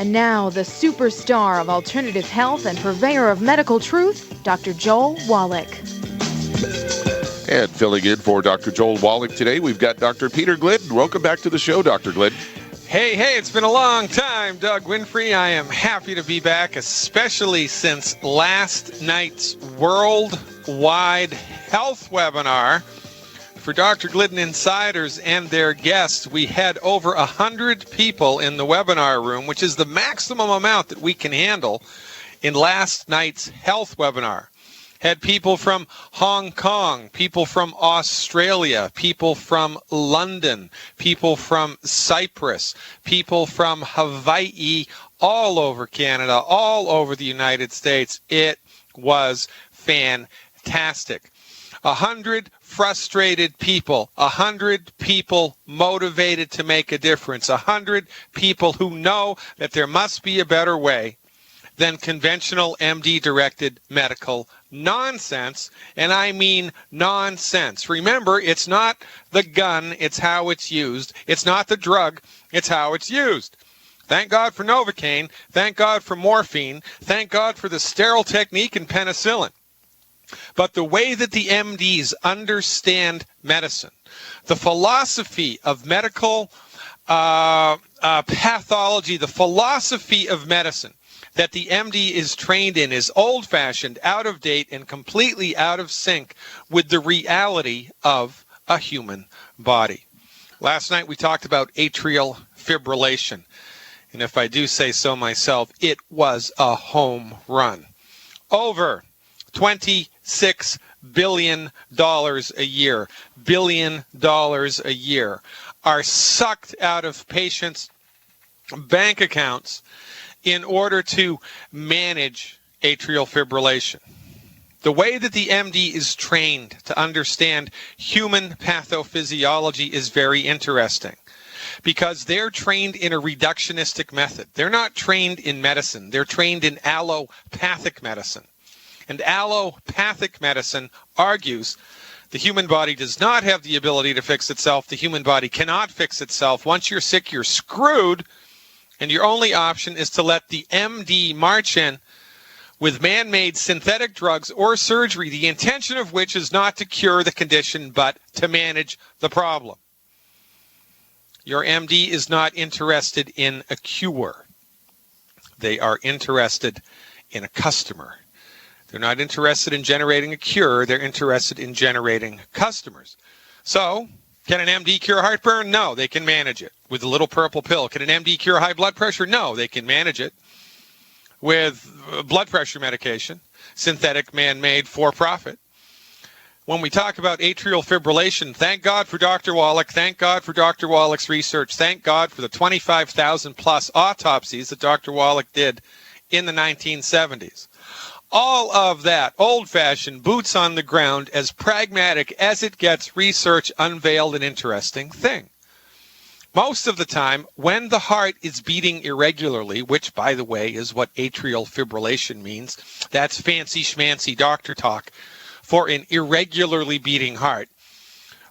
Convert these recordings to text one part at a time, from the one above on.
And now, the superstar of alternative health and purveyor of medical truth, Dr. Joel Wallach. And filling in for Dr. Joel Wallach today, we've got Dr. Peter Glidden. Welcome back to the show, Dr. Glidden. Hey, it's been a long time, Doug Winfrey. I am happy to be back, especially since last night's worldwide health webinar for Dr. Glidden Insiders and their guests. We had over 100 people in the webinar room, which is the maximum amount that we can handle in last night's health webinar. Had people from Hong Kong, people from Australia, people from London, people from Cyprus, people from Hawaii, all over Canada, all over the United States. It was fantastic. 100 frustrated people, 100 people motivated to make a difference, 100 people who know that there must be a better way than conventional MD-directed medical nonsense, and I mean nonsense. Remember, it's not the gun, it's how it's used. It's not the drug, it's how it's used. Thank God for Novocaine. Thank God for morphine. Thank God for the sterile technique and penicillin. But the way that the MDs understand medicine, the philosophy of medical pathology, the philosophy of medicine that the MD is trained in is old-fashioned, out of date, and completely out of sync with the reality of a human body. Last night we talked about atrial fibrillation, and if I do say so myself, it was a home run. Over $26 billion a year, $billion a year, are sucked out of patients' bank accounts in order to manage atrial fibrillation. The way that the MD is trained to understand human pathophysiology is very interesting because they're trained in a reductionistic method. They're not trained in medicine. They're trained in allopathic medicine. And allopathic medicine argues the human body does not have the ability to fix itself. The human body cannot fix itself. Once you're sick, you're screwed. And your only option is to let the MD march in with man-made synthetic drugs or surgery, the intention of which is not to cure the condition, but to manage the problem. Your MD is not interested in a cure. They are interested in a customer. They're not interested in generating a cure. They're interested in generating customers. So, can an MD cure heartburn? No, they can manage it with a little purple pill. Can an MD cure high blood pressure? No, they can manage it with blood pressure medication, synthetic, man-made, for-profit. When we talk about atrial fibrillation, thank God for Dr. Wallach. Thank God for Dr. Wallach's research. Thank God for the 25,000 plus autopsies that Dr. Wallach did in the 1970s. All of that old-fashioned, boots on the ground, as pragmatic as it gets, research unveiled an interesting thing. Most of the time, when the heart is beating irregularly, which, by the way, is what atrial fibrillation means, that's fancy schmancy doctor talk for an irregularly beating heart.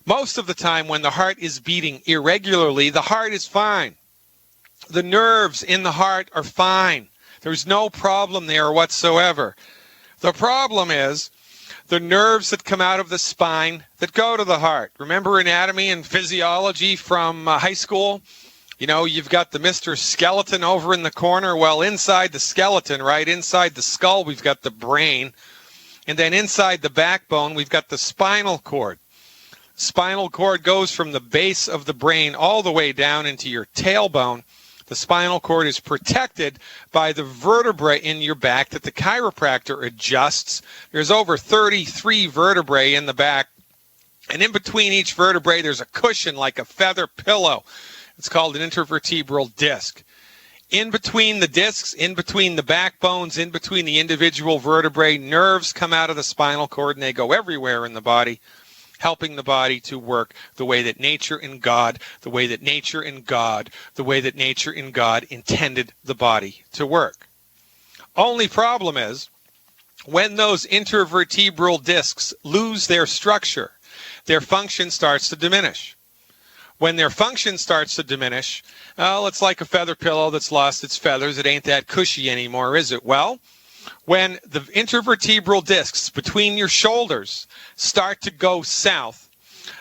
Most of the time, when the heart is beating irregularly, the heart is fine. The nerves in the heart are fine. There's no problem there whatsoever. The problem is the nerves that come out of the spine that go to the heart. Remember anatomy and physiology from high school? You know, you've got the Mr. Skeleton over in the corner. Well, inside the skeleton, right inside the skull, we've got the brain. And then inside the backbone, we've got the spinal cord. Spinal cord goes from the base of the brain all the way down into your tailbone. The spinal cord is protected by the vertebrae in your back that the chiropractor adjusts. There's over 33 vertebrae in the back. And in between each vertebrae, there's a cushion like a feather pillow. It's called an intervertebral disc. In between the discs, in between the backbones, in between the individual vertebrae, nerves come out of the spinal cord and they go everywhere in the body, helping the body to work the way that nature and God, the way that nature and God, the way that nature and God intended the body to work. Only problem is, when those intervertebral discs lose their structure, their function starts to diminish. When their function starts to diminish, well, it's like a feather pillow that's lost its feathers. It ain't that cushy anymore, is it? Well, when the intervertebral discs between your shoulders start to go south,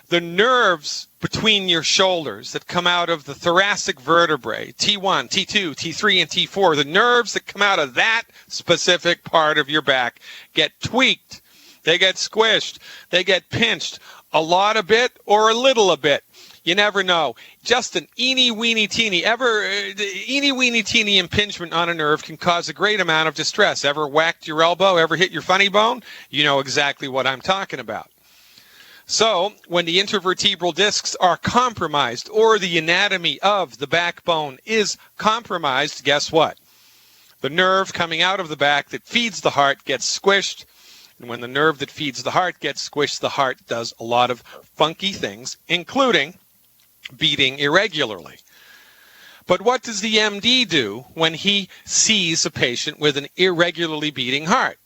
the nerves between your shoulders that come out of the thoracic vertebrae, T1, T2, T3, and T4, the nerves that come out of that specific part of your back get tweaked. They get squished. They get pinched. A lot a bit or a little a bit. You never know. Just an eeny weeny teeny impingement on a nerve can cause a great amount of distress. Ever whacked your elbow? Ever hit your funny bone? You know exactly what I'm talking about. So when the intervertebral discs are compromised or the anatomy of the backbone is compromised, guess what? The nerve coming out of the back that feeds the heart gets squished. And when the nerve that feeds the heart gets squished, the heart does a lot of funky things, including beating irregularly. But what does the MD do when he sees a patient with an irregularly beating heart?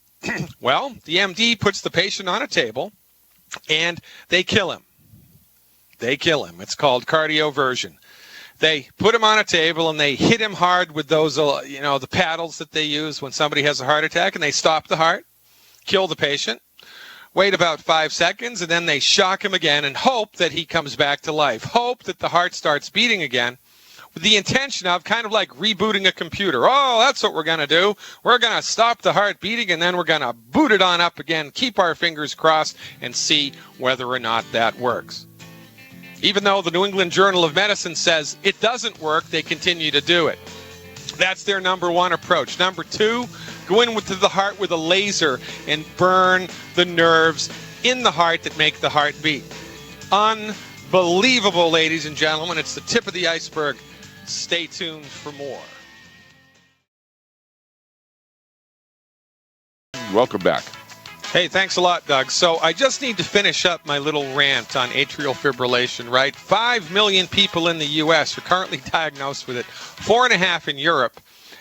Well, the MD puts the patient on a table and they kill him. They kill him. It's called cardioversion. They put him on a table and they hit him hard with those, the paddles that they use when somebody has a heart attack, and they stop the heart, kill the patient, wait about 5 seconds, and then they shock him again and hope that he comes back to life. Hope that the heart starts beating again with the intention of kind of like rebooting a computer. Oh, that's what we're going to do. We're going to stop the heart beating, and then we're going to boot it on up again, keep our fingers crossed, and see whether or not that works. Even though the New England Journal of Medicine says it doesn't work, they continue to do it. That's their number one approach. Number two, go into the heart with a laser and burn the nerves in the heart that make the heart beat. Unbelievable, ladies and gentlemen. It's the tip of the iceberg. Stay tuned for more. Welcome back. Hey, thanks a lot, Doug. So I just need to finish up my little rant on atrial fibrillation, right? 5 million people in the U.S. are currently diagnosed with it, 4.5 in Europe.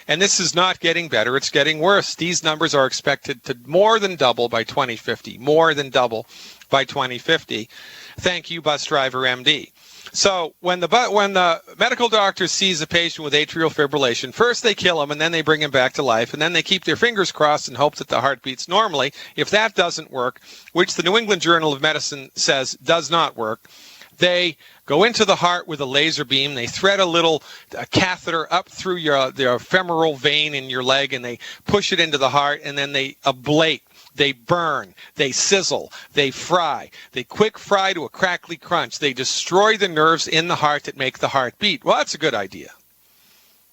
And this is not getting better. It's getting worse. These numbers are expected to more than double by 2050. More than double by 2050. Thank you, Bus Driver MD. So when the medical doctor sees a patient with atrial fibrillation, first they kill him and then they bring him back to life, and then they keep their fingers crossed and hope that the heart beats normally. If that doesn't work, which the New England Journal of Medicine says does not work, they go into the heart with a laser beam. They thread a catheter up through the femoral vein in your leg, and they push it into the heart, and then they ablate. They burn, they sizzle, they fry, they quick fry to a crackly crunch. They destroy the nerves in the heart that make the heart beat. Well, that's a good idea.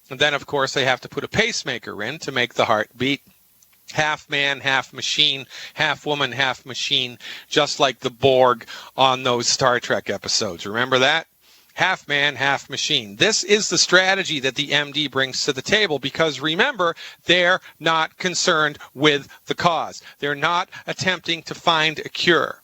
And then, of course, they have to put a pacemaker in to make the heart beat. Half man, half machine, half woman, half machine, just like the Borg on those Star Trek episodes. Remember that? Half man, half machine. This is the strategy that the MD brings to the table because, remember, they're not concerned with the cause. They're not attempting to find a cure.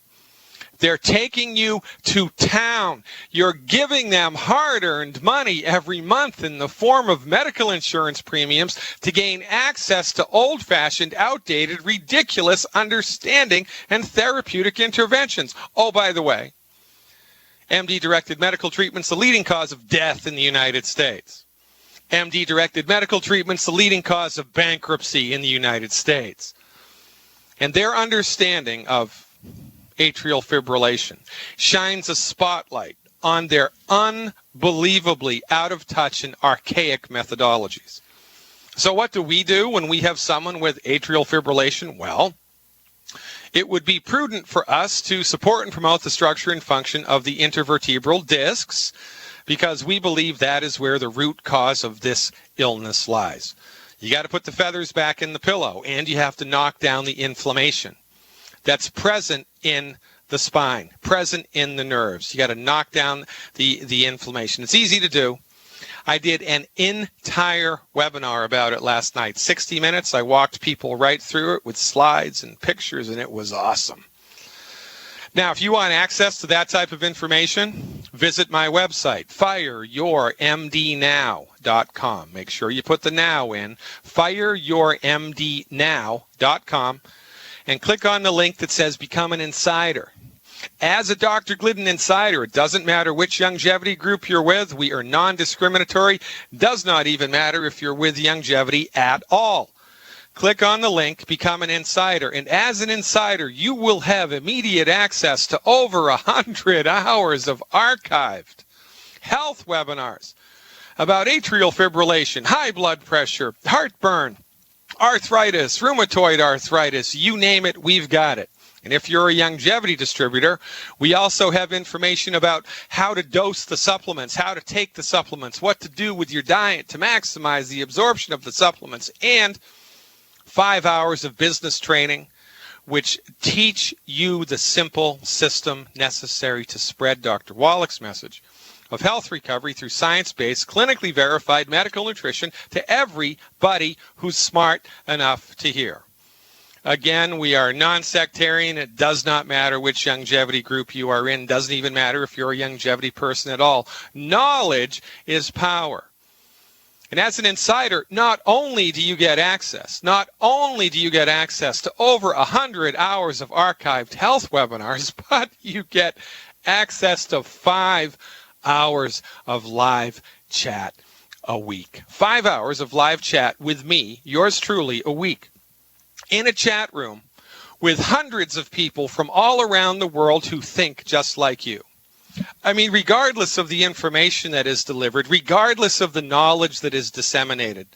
They're taking you to town. You're giving them hard-earned money every month in the form of medical insurance premiums to gain access to old-fashioned, outdated, ridiculous understanding and therapeutic interventions. Oh, by the way, MD-directed medical treatment's the leading cause of death in the United States. MD-directed medical treatment's the leading cause of bankruptcy in the United States. And their understanding of atrial fibrillation shines a spotlight on their unbelievably out-of-touch and archaic methodologies. So what do we do when we have someone with atrial fibrillation? Well, it would be prudent for us to support and promote the structure and function of the intervertebral discs because we believe that is where the root cause of this illness lies. You got to put the feathers back in the pillow, and you have to knock down the inflammation that's present in the spine, present in the nerves. You got to knock down the inflammation. It's easy to do. I did an entire webinar about it last night, 60 minutes. I walked people right through it with slides and pictures, and it was awesome. Now, if you want access to that type of information, visit my website, fireyourmdnow.com. Make sure you put the now in, fireyourmdnow.com, and click on the link that says Become an Insider. As a Dr. Glidden insider, it doesn't matter which longevity group you're with. We are non-discriminatory. Does not even matter if you're with longevity at all. Click on the link, become an insider, and as an insider, you will have immediate access to over 100 hours of archived health webinars about atrial fibrillation, high blood pressure, heartburn, arthritis, rheumatoid arthritis, you name it, we've got it. And if you're a longevity distributor, we also have information about how to dose the supplements, how to take the supplements, what to do with your diet to maximize the absorption of the supplements, and 5 hours of business training, which teach you the simple system necessary to spread Dr. Wallach's message of health recovery through science-based, clinically verified medical nutrition to everybody who's smart enough to hear. Again, we are non-sectarian. It does not matter which longevity group you are in. It doesn't even matter if you're a longevity person at all. Knowledge is power. And as an insider, not only do you get access to over 100 hours of archived health webinars, but you get access to 5 hours of live chat a week. 5 hours of live chat with me, yours truly, a week, in a chat room with hundreds of people from all around the world who think just like you. I mean, regardless of the information that is delivered, regardless of the knowledge that is disseminated,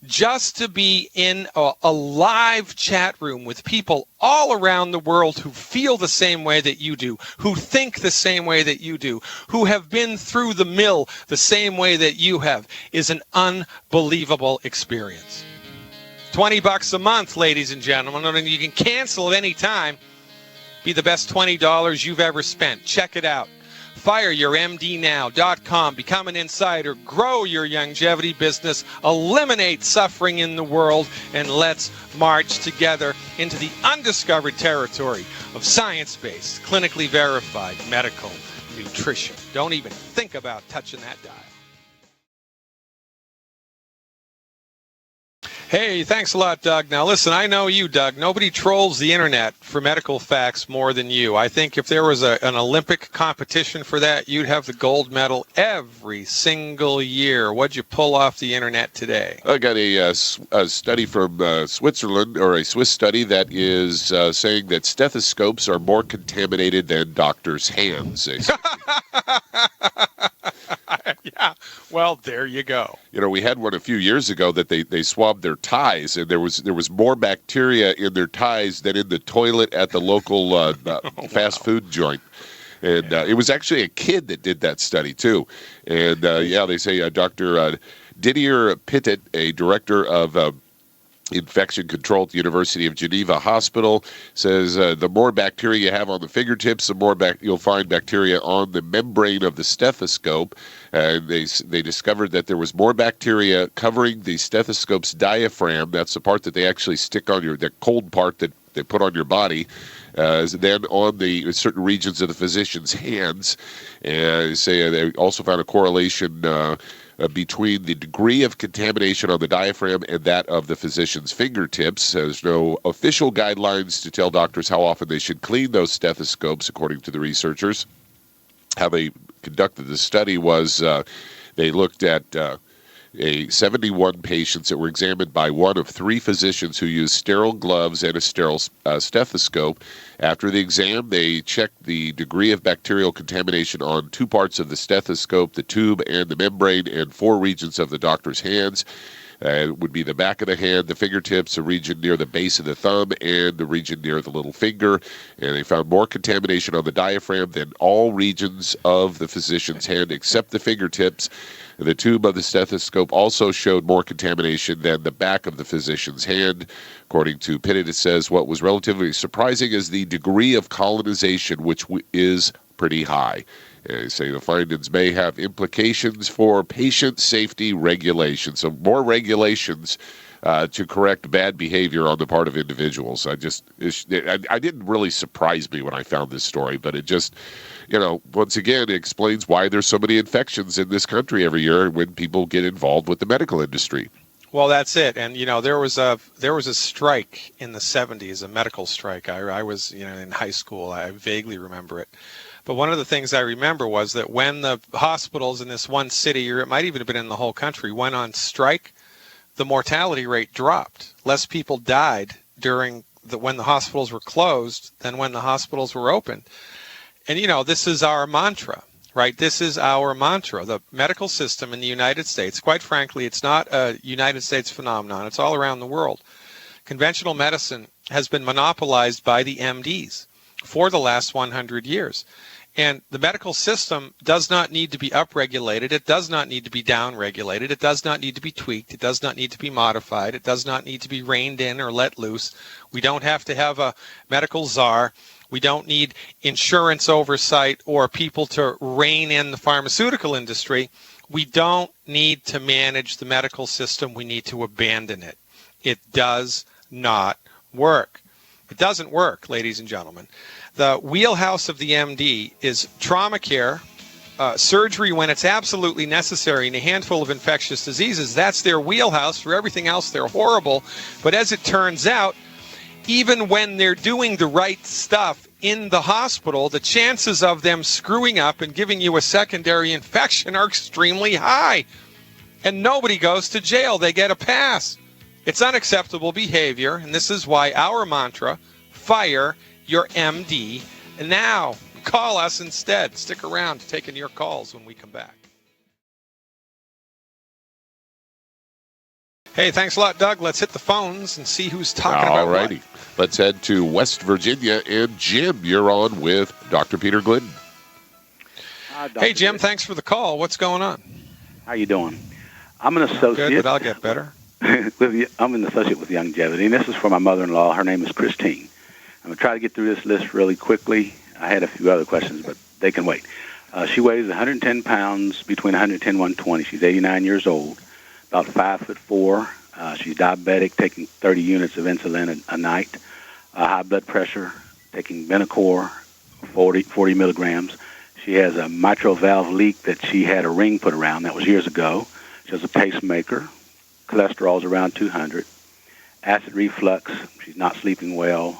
just to be in a live chat room with people all around the world who feel the same way that you do, who think the same way that you do, who have been through the mill the same way that you have, is an unbelievable experience. $20 a month, ladies and gentlemen, and you can cancel at any time. Be the best $20 you've ever spent. Check it out. FireYourMDNow.com. Become an insider. Grow your longevity business. Eliminate suffering in the world. And let's march together into the undiscovered territory of science-based, clinically verified medical nutrition. Don't even think about touching that dial. Hey, thanks a lot, Doug. Now, listen, I know you, Doug. Nobody trolls the internet for medical facts more than you. I think if there was an Olympic competition for that, you'd have the gold medal every single year. What'd you pull off the internet today? I got a study from Switzerland, or a Swiss study that is saying that stethoscopes are more contaminated than doctors' hands. Yeah, well, there you go. You know, we had one a few years ago that they swabbed their ties, and there was more bacteria in their ties than in the toilet at the local fast food joint. And it was actually a kid that did that study, too. And, they say Dr. Didier Pittet, a director of infection control at the University of Geneva Hospital, says the more bacteria you have on the fingertips, the more you'll find bacteria on the membrane of the stethoscope. And they discovered that there was more bacteria covering the stethoscope's diaphragm. That's the part that they actually stick on the cold part that they put on your body, then on the certain regions of the physician's hands. And they also found a correlation between the degree of contamination on the diaphragm and that of the physician's fingertips. There's no official guidelines to tell doctors how often they should clean those stethoscopes, according to the researchers. How they conducted the study was they looked at 71 patients that were examined by one of 3 physicians who used sterile gloves and a sterile stethoscope. After the exam, they checked the degree of bacterial contamination on 2 parts of the stethoscope, the tube and the membrane, and 4 regions of the doctor's hands. It would be the back of the hand, the fingertips, the region near the base of the thumb, and the region near the little finger. And they found more contamination on the diaphragm than all regions of the physician's hand except the fingertips. The tube of the stethoscope also showed more contamination than the back of the physician's hand. According to Pittet, it says what was relatively surprising is the degree of colonization, which is pretty high. They say the findings may have implications for patient safety regulations. So more regulations to correct bad behavior on the part of individuals. I didn't really surprise me when I found this story, but it just, once again, it explains why there's so many infections in this country every year when people get involved with the medical industry. Well, that's it. And there was a strike in the 70s, a medical strike. I was in high school. I vaguely remember it. But one of the things I remember was that when the hospitals in this one city, or it might even have been in the whole country, went on strike, the mortality rate dropped. Less people died when the hospitals were closed than when the hospitals were open. And this is our mantra. Right, this is our mantra. The medical system in the United States, quite frankly, it's not a United States phenomenon. It's all around the world. Conventional medicine has been monopolized by the MDs for the last 100 years. And the medical system does not need to be upregulated. It does not need to be downregulated. It does not need to be tweaked. It does not need to be modified. It does not need to be reined in or let loose. We don't have to have a medical czar. We don't need insurance oversight or people to rein in the pharmaceutical industry. We don't need to manage the medical system. We need to abandon it. It does not work. It doesn't work, ladies and gentlemen. The wheelhouse of the MD is trauma care, surgery when it's absolutely necessary, and a handful of infectious diseases. That's their wheelhouse. For everything else, they're horrible. But as it turns out, even when they're doing the right stuff in the hospital, the chances of them screwing up and giving you a secondary infection are extremely high. And nobody goes to jail. They get a pass. It's unacceptable behavior, and this is why our mantra, fire your MD now. Call us instead. Stick around, taking your calls when we come back. Hey, thanks a lot, Doug. Let's hit the phones and see who's talking about what. All righty. Let's head to West Virginia. And Jim, you're on with Dr. Peter Glidden. Hey, Jim, thanks for the call. What's going on? How you doing? I'm an associate. Good, but I'll get better. I'm an associate with Longevity, and this is for my mother-in-law. Her name is Christine. I'm going to try to get through this list really quickly. I had a few other questions, but they can wait. She weighs 110 pounds, between 110 and 120. She's 89 years old, about 5'4". She's diabetic, taking 30 units of insulin a night. High blood pressure, taking Benacor, 40 milligrams. She has a mitral valve leak that she had a ring put around. That was years ago. She has a pacemaker. Cholesterol's around 200. Acid reflux. She's not sleeping well.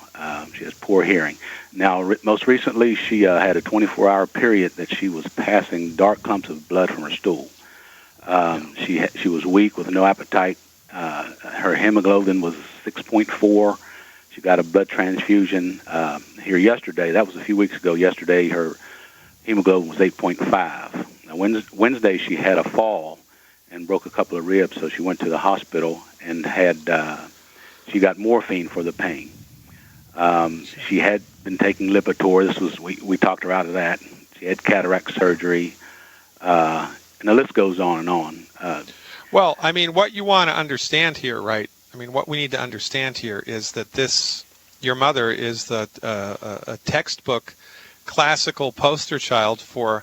She has poor hearing. Now, most recently, she had a 24-hour period that she was passing dark clumps of blood from her stool. She was weak with no appetite. Her hemoglobin was 6.4. She got a blood transfusion here yesterday. That was a few weeks ago. Yesterday, her hemoglobin was 8.5. Now, Wednesday, she had a fall and broke a couple of ribs, so she went to the hospital and she got morphine for the pain. She had been taking Lipitor. We talked her out of that. She had cataract surgery, and the list goes on and on. Well, I mean, what you want to understand here, right? I mean, what we need to understand here is that your mother is a textbook classical poster child for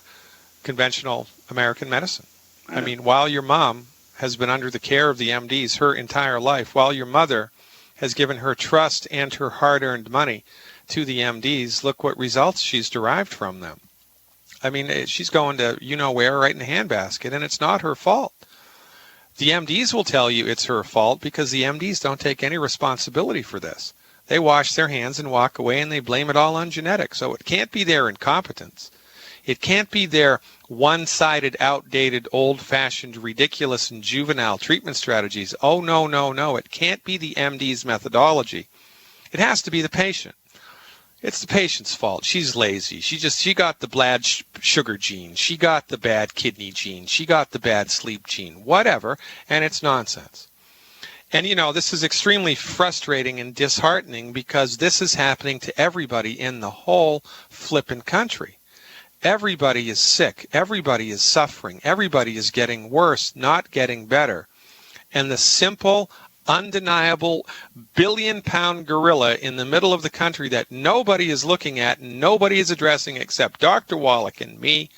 conventional American medicine. I mean, while your mom has been under the care of the MDs her entire life, while your mother has given her trust and her hard-earned money to the MDs, look what results she's derived from them. I mean, she's going to you-know-where right in the handbasket, and it's not her fault. The MDs will tell you it's her fault because the MDs don't take any responsibility for this. They wash their hands and walk away, and they blame it all on genetics. So it can't be their incompetence. It can't be their one-sided, outdated, old-fashioned, ridiculous, and juvenile treatment strategies. Oh, no, no, no. It can't be the MD's methodology. It has to be the patient. It's the patient's fault. She's lazy. She got the bad sugar gene. She got the bad kidney gene. She got the bad sleep gene. Whatever. And it's nonsense. And, this is extremely frustrating and disheartening because this is happening to everybody in the whole flippin' country. Everybody is sick. Everybody is suffering. Everybody is getting worse, not getting better. And the simple, undeniable billion-pound gorilla in the middle of the country that nobody is looking at and nobody is addressing except Dr. Wallach and me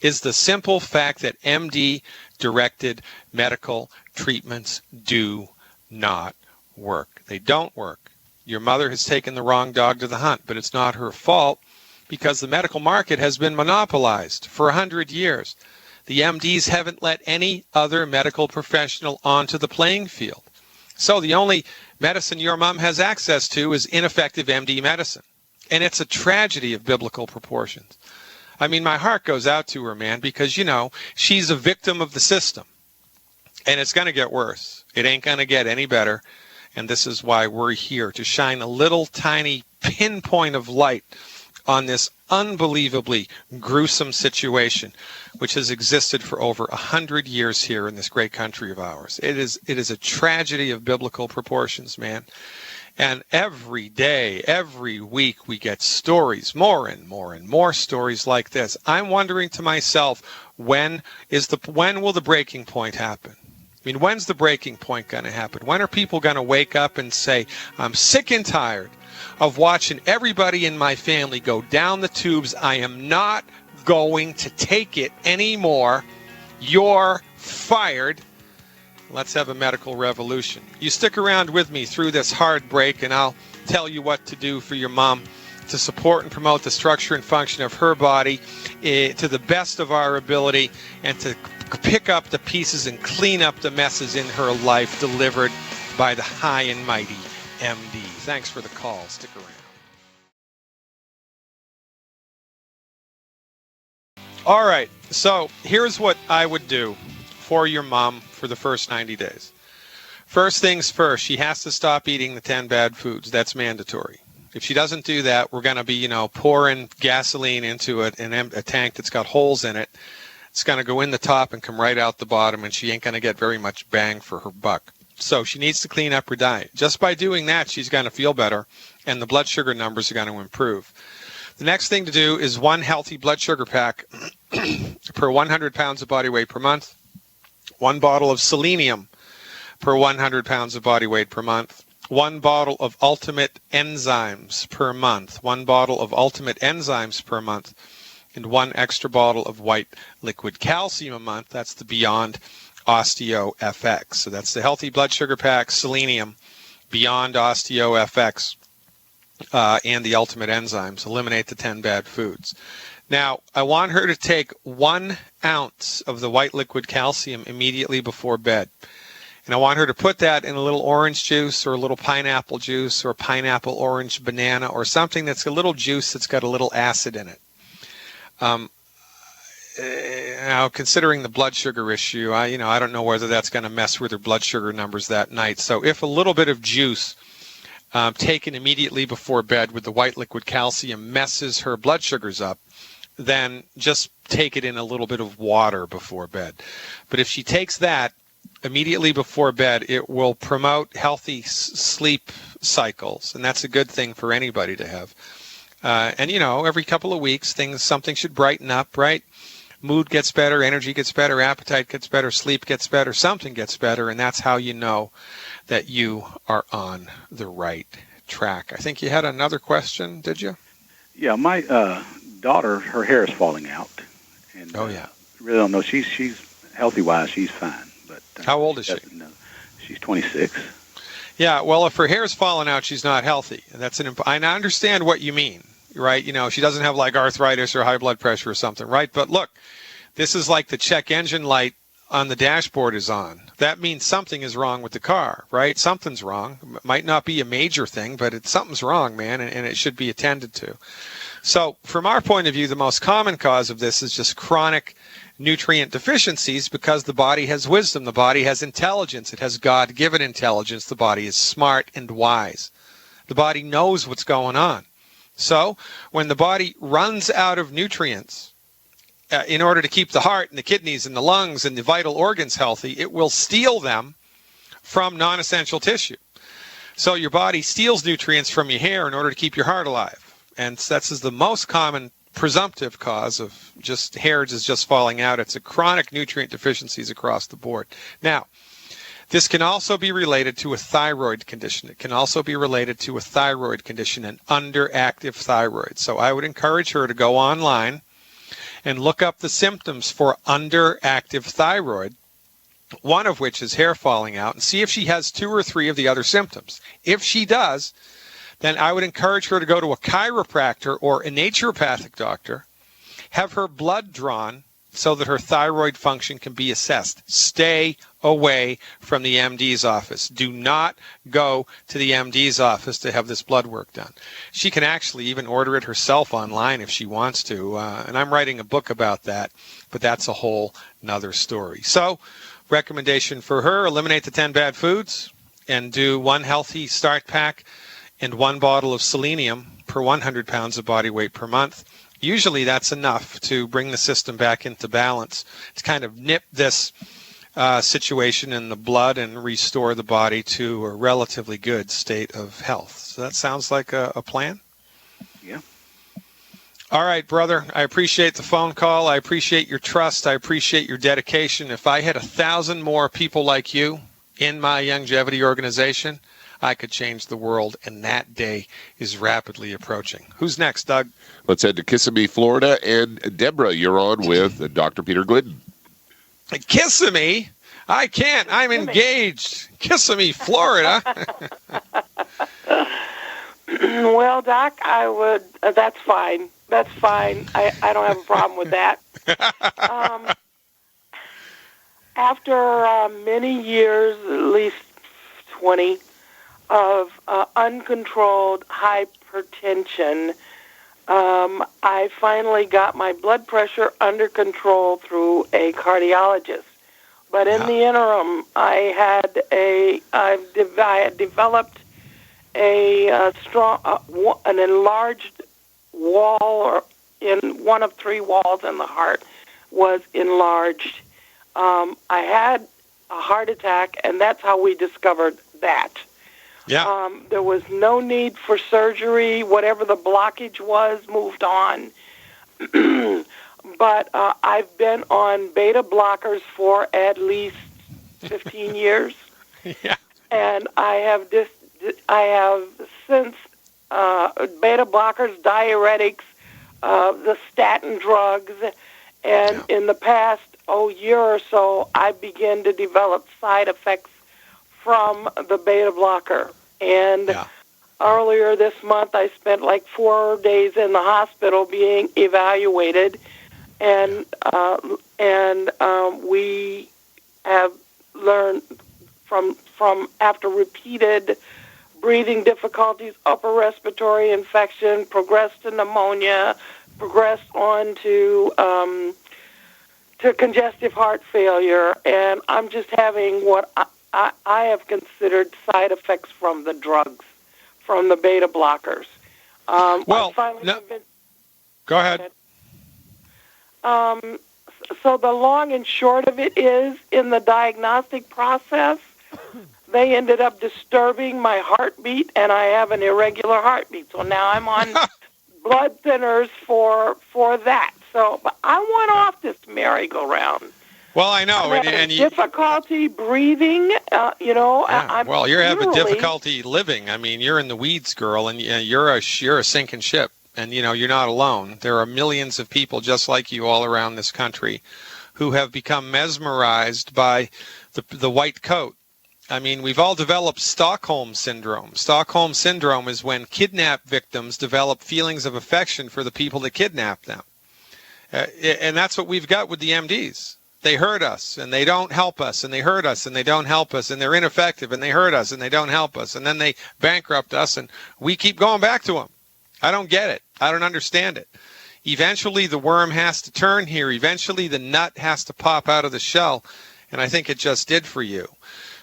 is the simple fact that MD-directed medical treatments do not work. They don't work. Your mother has taken the wrong dog to the hunt, but it's not her fault because the medical market has been monopolized for 100 years. The MDs haven't let any other medical professional onto the playing field. So the only medicine your mom has access to is ineffective MD medicine. And it's a tragedy of biblical proportions. I mean, my heart goes out to her, man, because, you know, she's a victim of the system. And it's going to get worse. It ain't going to get any better. And this is why we're here, to shine a little tiny pinpoint of light on this unbelievably gruesome situation, which has existed for over 100 years here in this great country of ours. It is a tragedy of biblical proportions, man. And every day, every week, we get stories, more and more and more stories like this. I'm wondering to myself, when will the breaking point happen? I mean, when's the breaking point going to happen? When are people going to wake up and say, I'm sick and tired of watching everybody in my family go down the tubes. I am not going to take it anymore. You're fired. Let's have a medical revolution. You stick around with me through this hard break, and I'll tell you what to do for your mom to support and promote the structure and function of her body to the best of our ability, and to pick up the pieces and clean up the messes in her life delivered by the high and mighty MD. Thanks for the call. Stick around. All right, so here's what I would do for your mom for the first 90 days. First things first, she has to stop eating the 10 bad foods. That's mandatory. If she doesn't do that, we're going to be, pouring gasoline into a tank that's got holes in it. It's going to go in the top and come right out the bottom, and she ain't going to get very much bang for her buck. So she needs to clean up her diet. Just by doing that, she's going to feel better, and the blood sugar numbers are going to improve. The next thing to do is one healthy blood sugar pack per 100 pounds of body weight per month, one bottle of selenium per 100 pounds of body weight per month, one bottle of ultimate enzymes per month, one bottle of ultimate enzymes per month, and one extra bottle of white liquid calcium a month. That's the Beyond Osteo FX. So that's the healthy blood sugar pack, selenium, Beyond Osteo FX, and the ultimate enzymes. Eliminate the 10 bad foods. Now, I want her to take 1 ounce of the white liquid calcium immediately before bed. And I want her to put that in a little orange juice or a little pineapple juice or pineapple, orange, banana, or something that's a little juice that's got a little acid in it. Now, considering the blood sugar issue, I don't know whether that's going to mess with her blood sugar numbers that night. So if a little bit of juice taken immediately before bed with the white liquid calcium messes her blood sugars up, then just take it in a little bit of water before bed. But if she takes that immediately before bed, it will promote healthy sleep cycles, and that's a good thing for anybody to have. And every couple of weeks, something should brighten up, right? Mood gets better, energy gets better, appetite gets better, sleep gets better, something gets better, and that's how you know that you are on the right track. I think you had another question, did you? Yeah, my daughter, her hair is falling out. And, really don't know. She's healthy-wise, she's fine. But how old is she? She's 26. Yeah, well, if her hair's falling out, she's not healthy. I understand what you mean, right? She doesn't have like arthritis or high blood pressure or something, right? But look, this is like the check engine light on the dashboard is on. That means something is wrong with the car, right? Something's wrong. It might not be a major thing, but something's wrong, man, and it should be attended to. So from our point of view, the most common cause of this is just chronic nutrient deficiencies, because the body has wisdom, the body has intelligence, it has God-given intelligence, the body is smart and wise. The body knows what's going on. So when the body runs out of nutrients, in order to keep the heart and the kidneys and the lungs and the vital organs healthy, it will steal them from non-essential tissue. So your body steals nutrients from your hair in order to keep your heart alive. And that's the most common presumptive cause of just hair is just falling out. It's a chronic nutrient deficiencies across the board. Now, this can also be related to a thyroid condition. It can also be related to a thyroid condition, an underactive thyroid. So I would encourage her to go online and look up the symptoms for underactive thyroid, one of which is hair falling out, and see if she has 2 or 3 of the other symptoms. If she does, then I would encourage her to go to a chiropractor or a naturopathic doctor, have her blood drawn so that her thyroid function can be assessed. Stay away from the MD's office. Do not go to the MD's office to have this blood work done. She can actually even order it herself online if she wants to, and I'm writing a book about that, but that's a whole nother story. So, recommendation for her, eliminate the 10 bad foods and do 1 healthy start pack and 1 bottle of selenium per 100 pounds of body weight per month. Usually that's enough to bring the system back into balance, to kind of nip this situation in the blood and restore the body to a relatively good state of health. So that sounds like a plan? Yeah. All right, brother. I appreciate the phone call. I appreciate your trust. I appreciate your dedication. If I had 1,000 more people like you in my longevity organization, I could change the world, and that day is rapidly approaching. Who's next, Doug? Let's head to Kissimmee, Florida. And Deborah, you're on with Dr. Peter Glidden. Kissimmee? I can't. I'm engaged. Kissimmee, Florida. Well, Doc, I would. That's fine. That's fine. I don't have a problem with that. After many years, at least 20, of uncontrolled hypertension, I finally got my blood pressure under control through a cardiologist. But in the interim, I had developed a strong, an enlarged wall, or in one of 3 walls in the heart was enlarged. I had a heart attack, and that's how we discovered that. Yeah. There was no need for surgery. Whatever the blockage was moved on. But I've been on beta blockers for at least 15 years. Yeah. And I have since beta blockers, diuretics, the statin drugs, and in the past year or so, I began to develop side effects from the beta blocker. And earlier this month, I spent like 4 days in the hospital being evaluated, and we have learned from after repeated breathing difficulties, upper respiratory infection, progressed to pneumonia, progressed on to congestive heart failure, and I'm just having what I have considered side effects from the drugs, from the beta blockers. Go ahead. So the long and short of it is, in the diagnostic process, they ended up disturbing my heartbeat, and I have an irregular heartbeat. So now I'm on blood thinners for that. So, but I want off this merry-go-round. Well, I know, and difficulty breathing. Well, you're having difficulty living. I mean, you're in the weeds, girl, and you're a sinking ship. And you're not alone. There are millions of people just like you all around this country who have become mesmerized by the white coat. I mean, we've all developed Stockholm Syndrome. Stockholm Syndrome is when kidnap victims develop feelings of affection for the people that kidnap them. And that's what we've got with the MDs. They hurt us, and they don't help us, and they hurt us, and they don't help us, and they're ineffective, and they hurt us, and they don't help us, and then they bankrupt us, and we keep going back to them. I don't get it. I don't understand it. Eventually, the worm has to turn here. Eventually, the nut has to pop out of the shell, and I think it just did for you.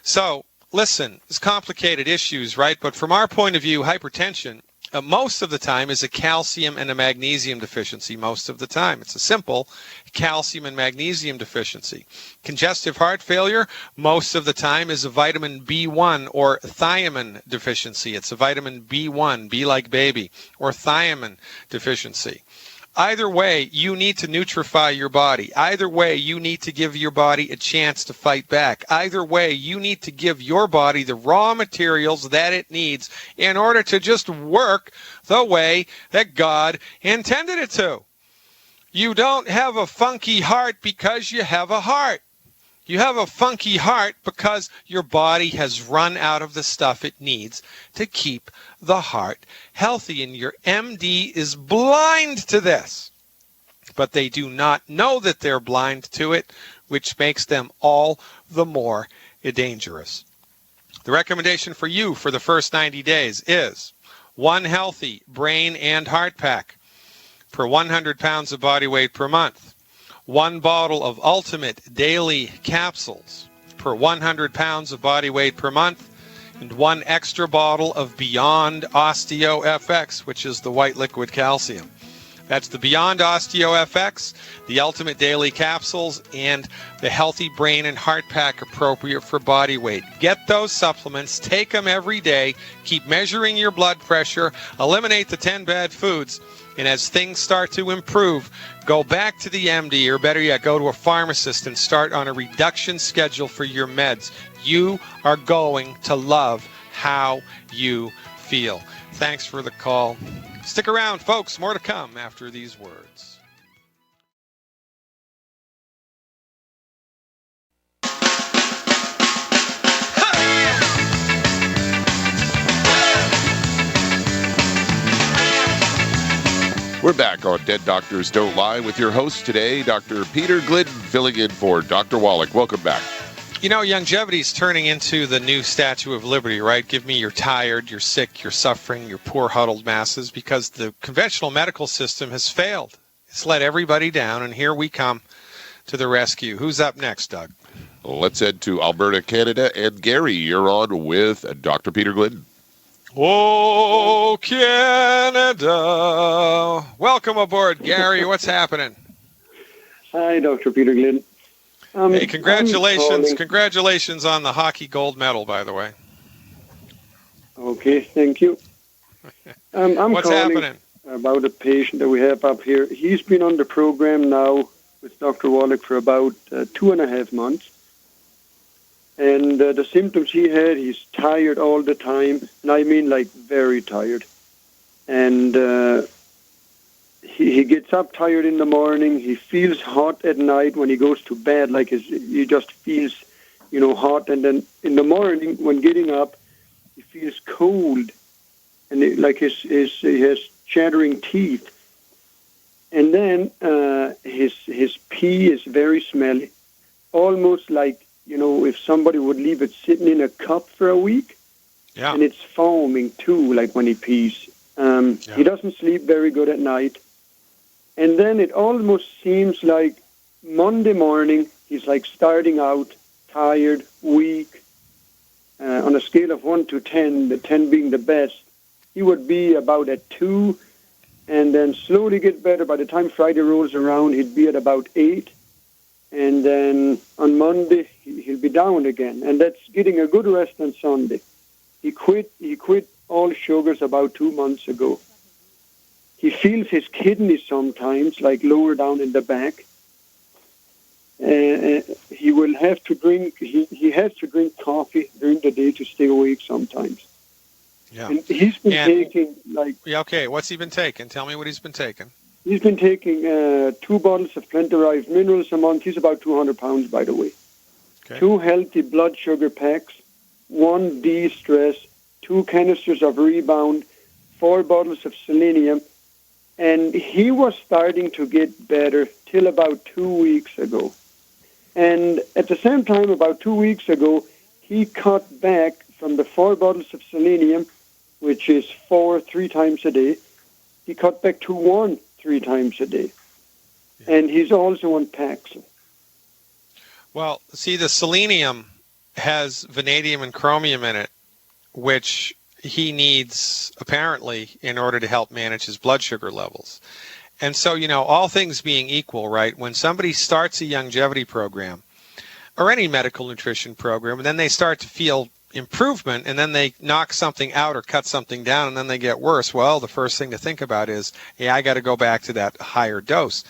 So, listen, it's complicated issues, right? But from our point of view, hypertension, most of the time, is a calcium and a magnesium deficiency. Most of the time. It's a simple calcium and magnesium deficiency. Congestive heart failure, most of the time, is a vitamin B1 or thiamine deficiency. It's a vitamin B1, B like baby, or thiamine deficiency. Either way, you need to nutrify your body. Either way, you need to give your body a chance to fight back. Either way, you need to give your body the raw materials that it needs in order to just work the way that God intended it to. You don't have a funky heart because you have a heart. You have a funky heart because your body has run out of the stuff it needs to keep the heart healthy, and your MD is blind to this. but they do not know that they're blind to it, which makes them all the more dangerous. The recommendation for you for the first 90 days is one healthy brain and heart pack per 100 pounds of body weight per month, one bottle of Ultimate Daily Capsules per 100 pounds of body weight per month, and one extra bottle of Beyond Osteo FX, which is the white liquid calcium. That's the Beyond Osteo FX, the Ultimate Daily Capsules, and the Healthy Brain and Heart Pack appropriate for body weight. Get those supplements, take them every day, keep measuring your blood pressure, eliminate the 10 bad foods, and as things start to improve, go back to the MD, or better yet, go to a pharmacist and start on a reduction schedule for your meds. You are going to love how you feel. Thanks for the call. Stick around, folks. More to come after these words. We're back on Dead Doctors Don't Lie with your host today, Dr. Peter Glidden, filling in for Dr. Wallach. Welcome back. You know, longevity is turning into the new Statue of Liberty, right? Give me you're tired, you're sick, you're suffering, you're poor huddled masses, because the conventional medical system has failed. It's let everybody down, and here we come to the rescue. Who's up next, Doug? Let's head to Alberta, Canada. And Gary, you're on with Dr. Peter Glidden. Oh, Canada. Welcome aboard, Gary. What's happening? Hi, Dr. Peter Glidden. Hey, congratulations. Congratulations on the hockey gold medal, by the way. Okay, thank you. I'm What's calling happening? About a patient that we have up here. He's been on the program now with Dr. Wallach for about 2.5 months. And the symptoms he had, he's tired all the time. And I mean, like, very tired. And he gets up tired in the morning. He feels hot at night when he goes to bed, like he just feels, hot. And then in the morning, when getting up, he feels cold, and he has chattering teeth. And then his pee is very smelly, almost like, if somebody would leave it sitting in a cup for a week. Yeah. And it's foaming too, like when he pees. He doesn't sleep very good at night. And then it almost seems like Monday morning, he's like starting out tired, weak. On a scale of 1 to 10, the 10 being the best, he would be about at 2, and then slowly get better. By the time Friday rolls around, he'd be at about 8. And then on Monday, he'll be down again. And that's getting a good rest on Sunday. He quit all sugars about 2 months ago. He feels his kidneys sometimes, like lower down in the back. He will have to drink. He has to drink coffee during the day to stay awake sometimes. Yeah. And he's been taking okay. What's he been taking? Tell me what he's been taking. He's been taking 2 bottles of plant-derived minerals a month. He's about 200 pounds, by the way. Okay. 2 healthy blood sugar packs, 1 de-stress, 2 canisters of Rebound, 4 bottles of selenium. And he was starting to get better till about 2 weeks ago. And at the same time, about 2 weeks ago, he cut back from the 4 bottles of selenium, which is 4 3 times a day. He cut back to 1 3 times a day. Yeah. And he's also on Paxil. Well, see, the selenium has vanadium and chromium in it, which he needs, apparently, in order to help manage his blood sugar levels. And so, all things being equal, right, when somebody starts a longevity program or any medical nutrition program, and then they start to feel improvement, and then they knock something out or cut something down, and then they get worse, well, the first thing to think about is, hey, I got to go back to that higher dose.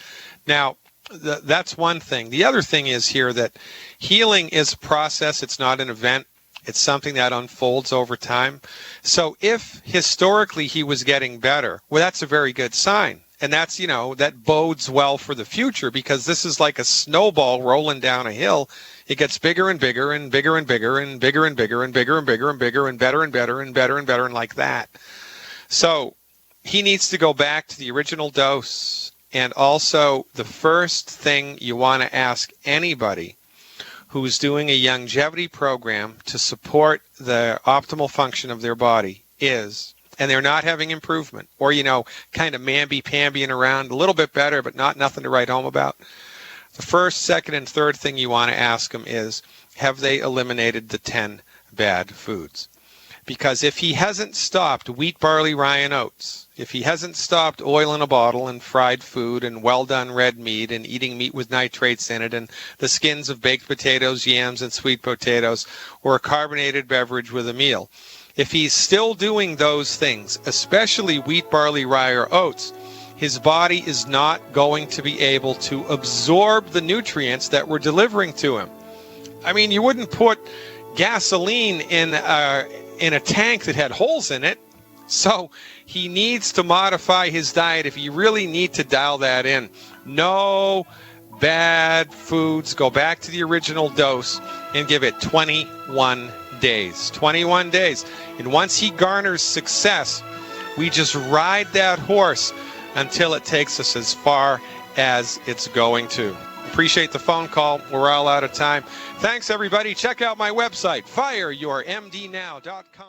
Now, that's one thing. The other thing is here that healing is a process. It's not an event. It's something that unfolds over time. So if historically he was getting better, well, that's a very good sign. And that's, that bodes well for the future, because this is like a snowball rolling down a hill. It gets bigger and bigger and bigger and bigger and bigger and bigger and bigger and bigger and bigger and better and better and better and better and like that. So he needs to go back to the original dose And also, the first thing you want to ask anybody who's doing a longevity program to support the optimal function of their body is, and they're not having improvement, or, kind of mamby-pambying around, a little bit better, but nothing to write home about. The first, second, and third thing you want to ask them is, have they eliminated the 10 bad foods? Because if he hasn't stopped wheat, barley, rye, and oats, if he hasn't stopped oil in a bottle and fried food and well-done red meat and eating meat with nitrates in it and the skins of baked potatoes, yams, and sweet potatoes, or a carbonated beverage with a meal, if he's still doing those things, especially wheat, barley, rye, or oats, his body is not going to be able to absorb the nutrients that we're delivering to him. I mean, you wouldn't put gasoline in a tank that had holes in it. So he needs to modify his diet if you really need to dial that in. No bad foods. Go back to the original dose and give it 21 days. 21 days. And once he garners success, we just ride that horse until it takes us as far as it's going to. Appreciate the phone call. We're all out of time. Thanks, everybody. Check out my website, fireyourmdnow.com.